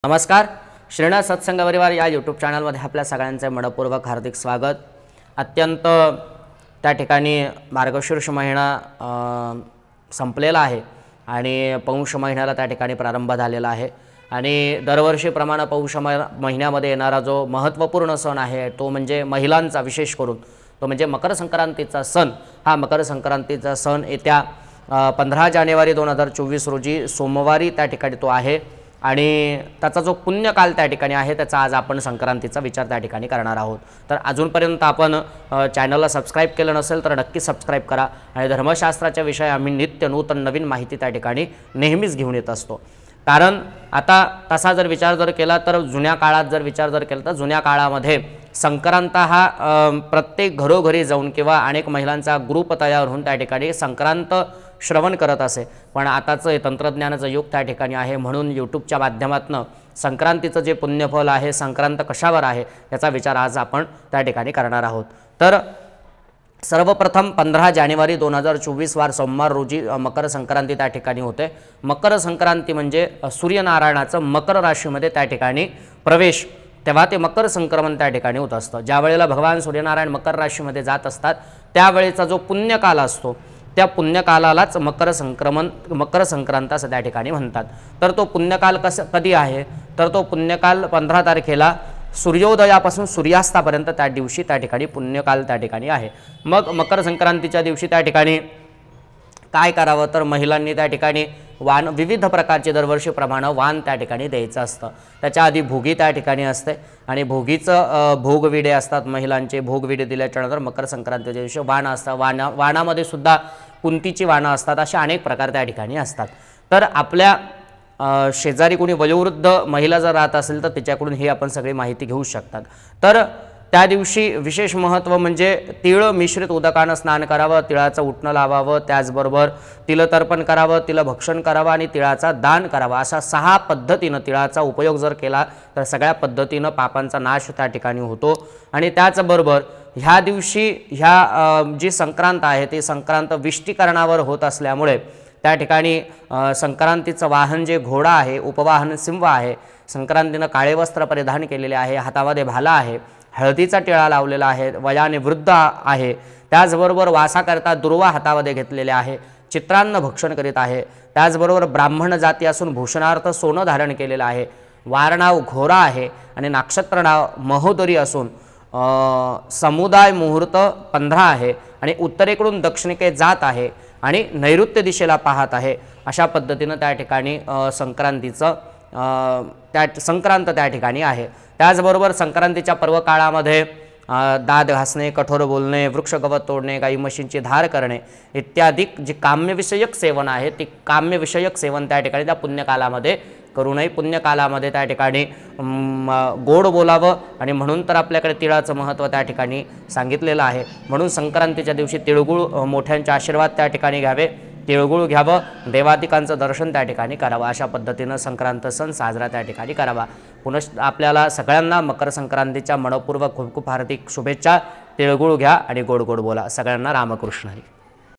नमस्कार. श्रीनाथ सत्संग परिवार या यूट्यूब चॅनलमध्ये आपल्या सगळ्यांचे मनपूर्वक हार्दिक स्वागत. अत्यंत त्या ठिकाणी मार्गशीर्ष महिना संपलेला आहे आणि पौष महिन्याला त्या ठिकाणी प्रारंभ झालेला आहे आणि दरवर्षीप्रमाणे पौष महिन्यामध्ये येणारा जो महत्त्वपूर्ण सण आहे तो म्हणजे महिलांचा, विशेष करून तो म्हणजे मकर संक्रांतीचा सण. हा मकर संक्रांतीचा सण येत्या 15 जानेवारी 2024 रोजी सोमवारी त्या ठिकाणी तो आहे आणि त्याचा जो पुण्यकाल त्या ठिकाणी आहे त्याचा आज आपण संक्रांतीचा विचार त्या ठिकाणी करणार आहोत. तर अजूनपर्यंत आपण चॅनलला सबस्क्राईब केलं नसेल तर नक्की सबस्क्राईब करा आणि धर्मशास्त्राच्या विषयी आम्ही नित्य नूतन नवीन माहिती त्या ठिकाणी नेहमीच घेऊन येत असतो. कारण आता तसा जर विचार जर केला तर जुन्या काळात जर विचार जर केला तर जुन्या काळामध्ये संक्रांत हा प्रत्येक घरोघरी जाऊन किंवा अनेक महिलांचा ग्रुप तयार होऊन त्या ठिकाणी संक्रांत श्रवण करत असे. पण आताचं तंत्रज्ञानाचं युग त्या ठिकाणी आहे म्हणून यूट्यूबच्या माध्यमातून संक्रांतीचं जे पुण्यफल आहे, संक्रांत कशावर आहे याचा विचार आज आपण त्या ठिकाणी करणार आहोत. तर सर्वप्रथम 15 जानेवारी 2024 वार सोमवार रोजी मकर संक्रांती त्या ठिकाणी होते. मकर संक्रांती म्हणजे सूर्यनारायणाचं मकर राशीमध्ये त्या ठिकाणी प्रवेश, तेव्हा ते मकर संक्रमण त्या ठिकाणी होत असतं. ज्या वेळेला भगवान सूर्यनारायण मकर राशीमध्ये जात असतात त्यावेळेचा जो पुण्यकाल असतो त्या पुण्यकालालाच मकर संक्रांत असं त्या ठिकाणी म्हणतात. तर तो पुण्यकाल कधी आहे तर तो पुण्यकाल 15 तारखेला सूर्योदयापासून सूर्यास्तापर्यंत त्या दिवशी त्या ठिकाणी पुण्यकाल त्या ठिकाणी आहे. मग मकर संक्रांतीच्या दिवशी त्या ठिकाणी काय करावं तर महिलांनी त्या ठिकाणी वाण, विविध प्रकारचे दरवर्षीप्रमाणे वाण त्या ठिकाणी द्यायचं असतं. त्याच्या आधी भोगी त्या ठिकाणी असते आणि भोगीचं भोगविडे असतात महिलांचे. भोगविडे दिल्याच्यानंतर मकर संक्रांतीच्या दिवशी वाण असतं. वाणामध्ये सुद्धा कुंतीची वाणं असतात. असे अनेक प्रकार त्या ठिकाणी असतात. तर आपल्या शेजारी कोणी वयोवृद्ध महिला जर राहत असेल तर तिच्याकडून ही आपण सगळी माहिती घेऊ शकतात. तर त्या दिवशी विशेष महत्त्व म्हणजे तिळ मिश्रित उदकानं स्नान करावं, तिळाचं उटणं लावावं, त्याचबरोबर तिलतर्पण करावं, तिलभक्षण करावं आणि तिळाचा दान करावा. अशा 6 पद्धतीनं तिळाचा उपयोग जर केला तर सगळ्या पद्धतीनं पापांचा नाश त्या ठिकाणी होतो. आणि त्याचबरोबर ह्या दिवशी जी संक्रांत आहे ती संक्रांत विष्टीकरणावर होत असल्यामुळे त्या ठिकाणी संक्रांतीचं वाहन जे घोडा आहे, उपवाहन सिंह आहे. संक्रांतीनं काळे वस्त्र परिधान केलेले आहे, हातामध्ये भाला आहे, हळदीचा टिळा लावलेला आहे, वयाने वृद्ध आहे, त्याचबरोबर वासाकरता दुर्वा हातामध्ये घेतलेले आहे, चित्रान्न भक्षण करीत आहे, त्याचबरोबर ब्राह्मण जाती असून भूषणार्थ सोनं धारण केलेलं आहे, वारनाव घोरा आहे आणि नक्षत्र नाव महोदरी असून समुदाय मुहूर्त 15 आहे आणि उत्तरेकडून दक्षिणेकडे जात आहे आणि नैऋत्य दिशेला पाहत आहे. अशा पद्धतीनं त्या ठिकाणी संक्रांत त्या ठिकाणी आहे. त्याचबरोबर संक्रांतीच्या पर्वकाळामध्ये दात घासणे, कठोर बोलणे, वृक्षगवत तोडणे, गाई म्हशींची धार करणे इत्यादी जे काम्यविषयक सेवन आहे ते काम्यविषयक सेवन त्या ठिकाणी त्या पुण्यकालामध्ये करू नये. पुण्यकालामध्ये त्या ठिकाणी गोड बोलावं आणि म्हणून तर आपल्याकडे तिळाचं महत्त्व त्या ठिकाणी सांगितलेलं आहे. म्हणून संक्रांतीच्या दिवशी तिळगुळ मोठ्यांचे आशीर्वाद त्या ठिकाणी घ्यावे, तिळगुळ घ्यावं, देवादिकांचं दर्शन त्या ठिकाणी करावं. अशा पद्धतीनं संक्रांत सण साजरा त्या ठिकाणी करावा. पुनश्च आपल्याला सगळ्यांना मकर संक्रांतीच्या मनपूर्वक खूप खूप हार्दिक शुभेच्छा. तिळगुळ घ्या आणि गोड गोड बोला. सगळ्यांना रामकृष्ण हरी.